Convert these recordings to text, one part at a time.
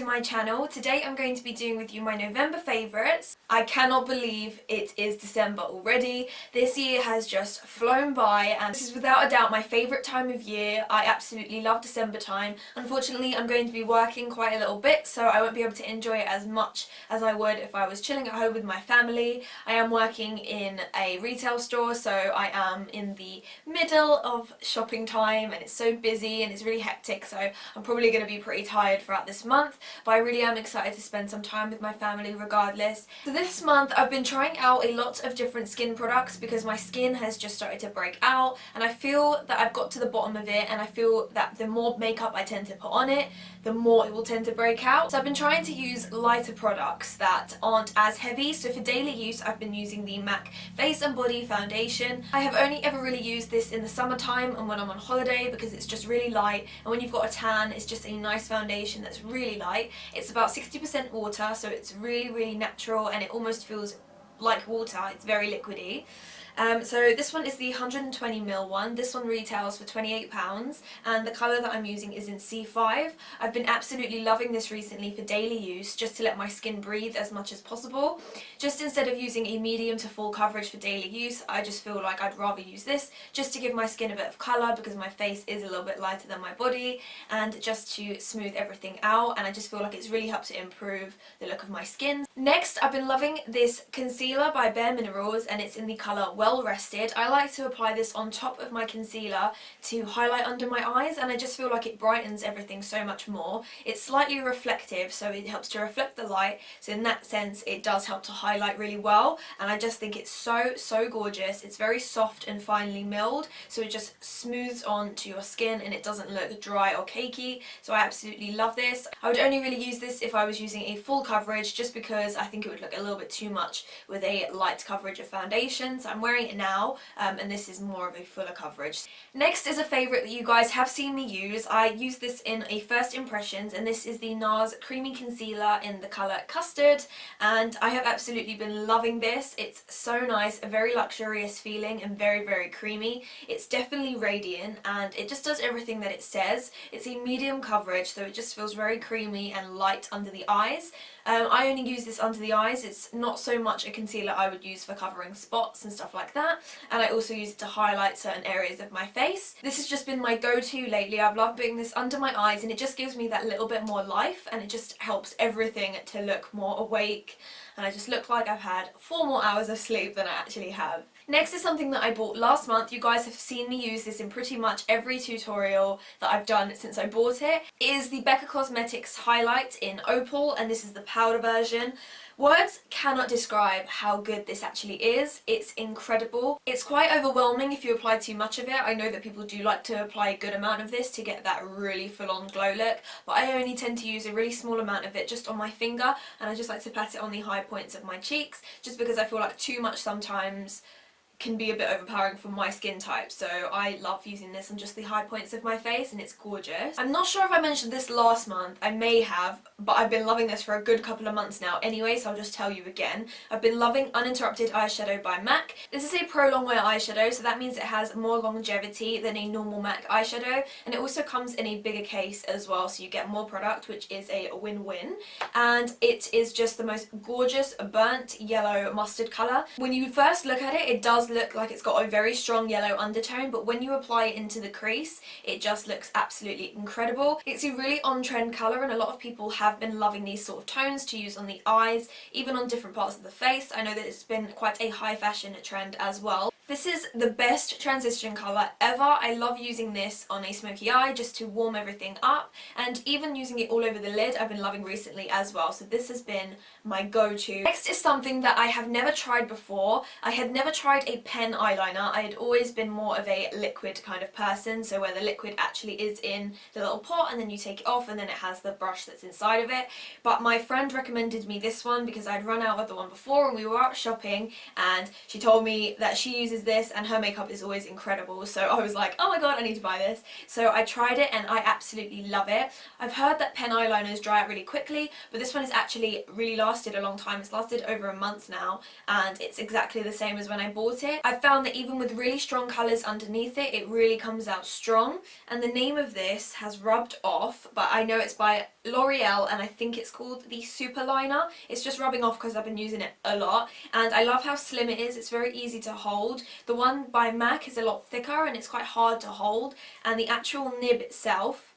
my channel. Today I'm going to be doing with you my November favourites. I cannot believe it is December already. This year has just flown by and this is without a doubt my favourite time of year. I absolutely love December time. Unfortunately I'm going to be working quite a little bit, so I won't be able to enjoy it as much as I would if I was chilling at home with my family. I am working in a retail store, so I am in the middle of shopping time and it's so busy and it's really hectic, so I'm probably going to be pretty tired throughout this month, but I really am excited to spend some time with my family regardless. So this month I've been trying out a lot of different skin products because my skin has just started to break out and I feel that I've got to the bottom of it, and I feel that the more makeup I tend to put on it, the more it will tend to break out. So I've been trying to use lighter products that aren't as heavy. So for daily use I've been using the MAC Face and Body Foundation. I have only ever really used this in the summertime and when I'm on holiday because it's just really light, and when you've got a tan it's just a nice foundation that's really light. It's about 60% water, so it's really natural and it almost feels like water. It's very liquidy. So this one is the 120ml one. This one retails for £28 and the colour that I'm using is in C5. I've been absolutely loving this recently for daily use, just to let my skin breathe as much as possible. Just instead of using a medium to full coverage for daily use, I just feel like I'd rather use this just to give my skin a bit of colour because my face is a little bit lighter than my body, and just to smooth everything out, and I just feel like it's really helped to improve the look of my skin. Next, I've been loving this concealer by Bare Minerals and it's in the colour Well Rested. I like to apply this on top of my concealer to highlight under my eyes, and I just feel like it brightens everything so much more. It's slightly reflective, so it helps to reflect the light, so in that sense it does help to highlight really well, and I just think it's so gorgeous. It's very soft and finely milled, so it just smooths onto your skin and it doesn't look dry or cakey, so I absolutely love this. I would only really use this if I was using a full coverage, just because I think it would look a little bit too much with a light coverage of foundation. So I'm wearing it now and this is more of a fuller coverage. Next is a favourite that you guys have seen me use. I used this in a first impressions, and this is the NARS Creamy Concealer in the colour Custard, and I have absolutely been loving this. It's so nice, a very luxurious feeling and very creamy. It's definitely radiant and it just does everything that it says. It's a medium coverage, so it just feels very creamy and light under the eyes. I only use this under the eyes. It's not so much a concealer I would use for covering spots and stuff like that, and I also use it to highlight certain areas of my face. This has just been my go-to lately. I've loved putting this under my eyes and it just gives me that little bit more life, and it just helps everything to look more awake, and I just look like I've had 4 more hours of sleep than I actually have. Next is something that I bought last month. You guys have seen me use this in pretty much every tutorial that I've done since I bought it. It is the Becca Cosmetics Highlight in Opal, and this is the powder version. Words cannot describe how good this actually is. It's incredible. It's quite overwhelming if you apply too much of it. I know that people do like to apply a good amount of this to get that really full-on glow look, but I only tend to use a really small amount of it just on my finger, and I just like to pat it on the high points of my cheeks, just because I feel like too much sometimes can be a bit overpowering for my skin type, so I love using this on just the high points of my face and it's gorgeous. I'm not sure if I mentioned this last month, I may have, but I've been loving this for a good couple of months now anyway, so I'll just tell you again. I've been loving Uninterrupted Eyeshadow by MAC. This is a pro long wear eyeshadow, so that means it has more longevity than a normal MAC eyeshadow, and it also comes in a bigger case as well, so you get more product, which is a win-win. And it is just the most gorgeous burnt yellow mustard colour. When you first look at it, it does look like it's got a very strong yellow undertone, but when you apply it into the crease it just looks absolutely incredible. It's a really on-trend colour and a lot of people have been loving these sort of tones to use on the eyes, even on different parts of the face. I know that it's been quite a high fashion trend as well. This is the best transition colour ever. I love using this on a smoky eye just to warm everything up, and even using it all over the lid I've been loving recently as well, so this has been my go-to. Next is something that I have never tried before. I had never tried a pen eyeliner. I had always been more of a liquid kind of person, so where the liquid actually is in the little pot and then you take it off and then it has the brush that's inside of it. But my friend recommended me this one because I'd run out of the one before and we were out shopping, and she told me that she uses uses this and her makeup is always incredible, so I was like, oh my god, I need to buy this. So I tried it and I absolutely love it. I've heard that pen eyeliners dry out really quickly, but this one has actually really lasted a long time. It's lasted over a month now and it's exactly the same as when I bought it. I've found that even with really strong colours underneath it, it really comes out strong. And the name of this has rubbed off, but I know it's by L'Oreal and I think it's called the Super Liner. It's just rubbing off because I've been using it a lot and I love how slim it is. It's very easy to hold. The one by MAC is a lot thicker and it's quite hard to hold, and the actual nib itself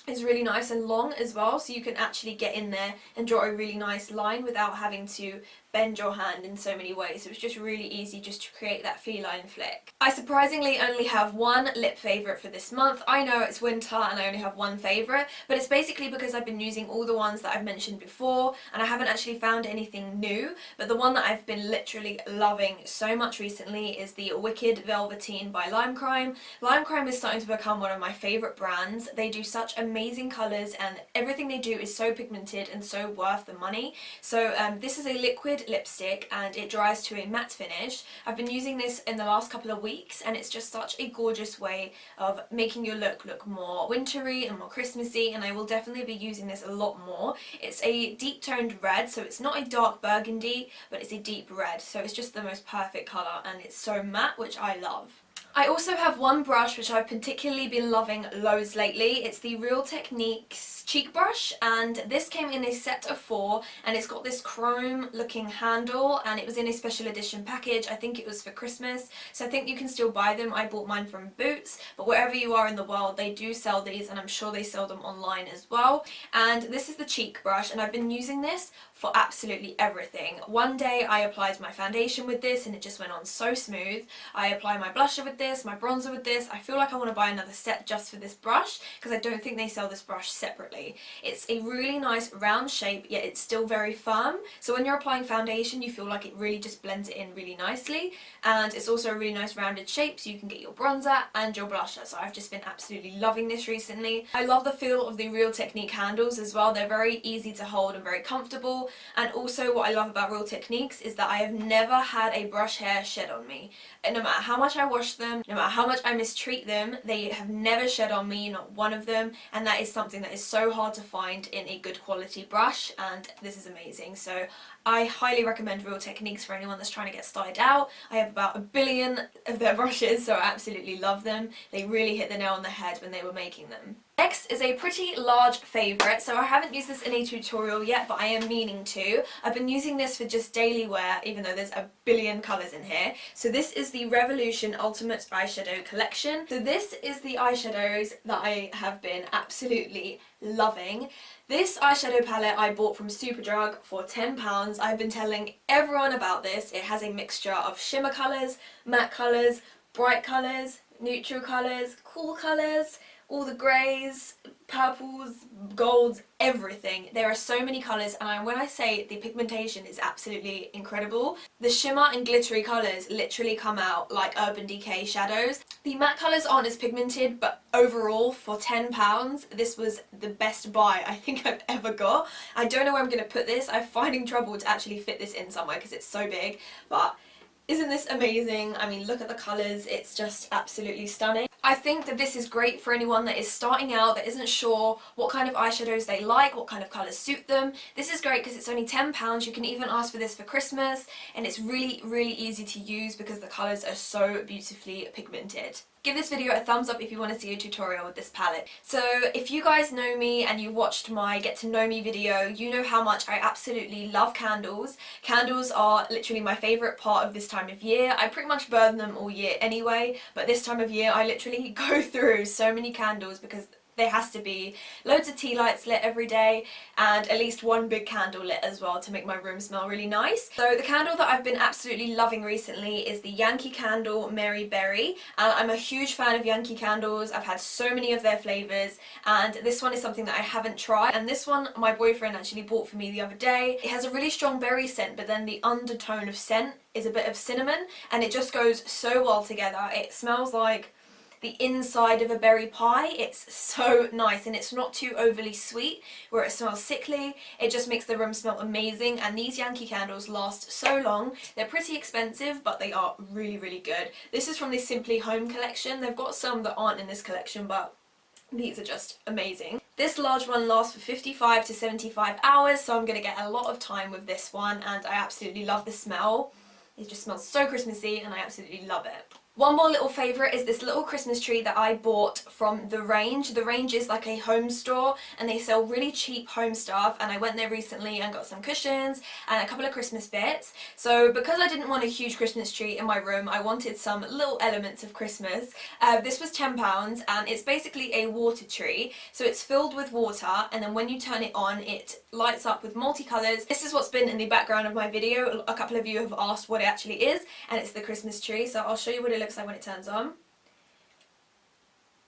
is really nice and long as well, so you can actually get in there and draw a really nice line without having to bend your hand in so many ways. It was just really easy just to create that feline flick. I surprisingly only have one lip favourite for this month. I know it's winter and I only have one favourite, but it's basically because I've been using all the ones that I've mentioned before and I haven't actually found anything new, but the one that I've been literally loving so much recently is the Wicked Velveteen by Lime Crime. Lime Crime is starting to become one of my favourite brands. They do such amazing colours and everything they do is so pigmented and so worth the money. So this is a liquid lipstick and it dries to a matte finish. I've been using this in the last couple of weeks and it's just such a gorgeous way of making your look more wintry and more Christmassy, and I will definitely be using this a lot more. It's a deep toned red, so it's not a dark burgundy, but it's a deep red, so it's just the most perfect colour and it's so matte, which I love. I also have one brush which I've particularly been loving loads lately. It's the Real Techniques cheek brush, and this came in a set of 4 and it's got this chrome looking handle and it was in a special edition package. I think it was for Christmas, so I think you can still buy them. I bought mine from Boots, but wherever you are in the world they do sell these and I'm sure they sell them online as well. And this is the cheek brush and I've been using this for absolutely everything. One day I applied my foundation with this and it just went on so smooth. I apply my blusher with this, my bronzer with this. I feel like I want to buy another set just for this brush because I don't think they sell this brush separately. It's a really nice round shape, yet it's still very firm, so when you're applying foundation you feel like it really just blends it in really nicely, and it's also a really nice rounded shape so you can get your bronzer and your blusher. So I've just been absolutely loving this recently. I love the feel of the Real Technique handles as well. They're very easy to hold and very comfortable, and also what I love about Real Techniques is that I have never had a brush hair shed on me. And no matter how much I wash them, no matter how much I mistreat them, they have never shed on me, not one of them, and that is something that is so hard to find in a good quality brush, and this is amazing. So I highly recommend Real Techniques for anyone that's trying to get started out. I have about 1 billion of their brushes, so I absolutely love them. They really hit the nail on the head when they were making them. Next is a pretty large favourite. So I haven't used this in a tutorial yet, but I am meaning to. I've been using this for just daily wear, even though there's 1 billion colours in here. So this is the Revolution Ultimate Eyeshadow Collection. So this is the eyeshadows that I have been absolutely loving. This eyeshadow palette I bought from Superdrug for £10. I've been telling everyone about this. It has a mixture of shimmer colours, matte colours, bright colours, neutral colours, cool colours, all the greys, purples, golds, everything. There are so many colours, and when I say the pigmentation is absolutely incredible, the shimmer and glittery colours literally come out like Urban Decay shadows. The matte colours aren't as pigmented, but overall for £10 this was the best buy I think I've ever got. I don't know where I'm going to put this. I'm finding trouble to actually fit this in somewhere because it's so big, but isn't this amazing? I mean, look at the colours, it's just absolutely stunning. I think that this is great for anyone that is starting out, that isn't sure what kind of eyeshadows they like, what kind of colours suit them. This is great because it's only £10. You can even ask for this for Christmas, and it's really easy to use because the colours are so beautifully pigmented. Give this video a thumbs up if you want to see a tutorial with this palette. So if you guys know me and you watched my get to know me video, you know how much I absolutely love candles. Candles are literally my favourite part of this time of year. I pretty much burn them all year anyway, but this time of year I literally go through so many candles because there has to be loads of tea lights lit every day and at least one big candle lit as well to make my room smell really nice. So the candle that I've been absolutely loving recently is the Yankee Candle Mary Berry, and I'm a huge fan of Yankee candles. I've had so many of their flavours, and this one is something that I haven't tried, and this one my boyfriend actually bought for me the other day. It has a really strong berry scent, but then the undertone of scent is a bit of cinnamon, and it just goes so well together. It smells like the inside of a berry pie. It's so nice, and it's not too overly sweet where it smells sickly. It just makes the room smell amazing, and these Yankee candles last so long. They're pretty expensive, but they are really, really good. This is from the Simply Home collection. They've got some that aren't in this collection, but these are just amazing. This large one lasts for 55 to 75 hours, so I'm going to get a lot of time with this one, and I absolutely love the smell. It just smells so Christmassy, and I absolutely love it. One more little favourite is this little Christmas tree that I bought from The Range. The Range is like a home store, and they sell really cheap home stuff, and I went there recently and got some cushions and a couple of Christmas bits. So because I didn't want a huge Christmas tree in my room, I wanted some little elements of Christmas. This was £10, and it's basically a water tree. So it's filled with water, and then when you turn it on, it lights up with multicolours. This is what's been in the background of my video. A couple of you have asked what it actually is, and it's the Christmas tree. So I'll show you what it looks like when it turns on.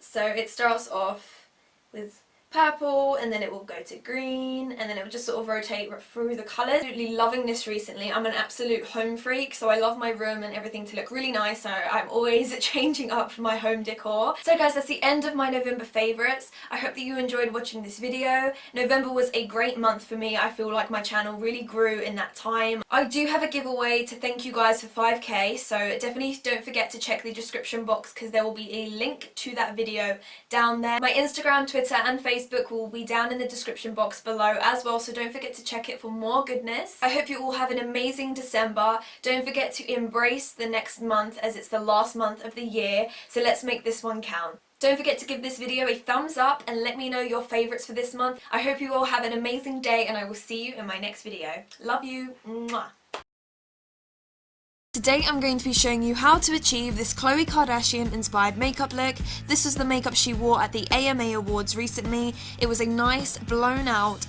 So it starts off with purple, and then it will go to green, and then it will just sort of rotate through the colours. Absolutely loving this recently. I'm an absolute home freak, so I love my room and everything to look really nice, so I'm always changing up my home decor. So guys, that's the end of my November favourites. I hope that you enjoyed watching this video. November was a great month for me. I feel like my channel really grew in that time. I do have a giveaway to thank you guys for 5k, so definitely don't forget to check the description box because there will be a link to that video down there. My Instagram, Twitter and Facebook will be down in the description box below as well, so don't forget to check it for more goodness. I hope you all have an amazing December. Don't forget to embrace the next month as it's the last month of the year, so let's make this one count. Don't forget to give this video a thumbs up and let me know your favourites for this month. I hope you all have an amazing day, and I will see you in my next video. Love you. Mwah. Today I'm going to be showing you how to achieve this Khloe Kardashian inspired makeup look. This was the makeup she wore at the AMA Awards recently. It was a nice blown out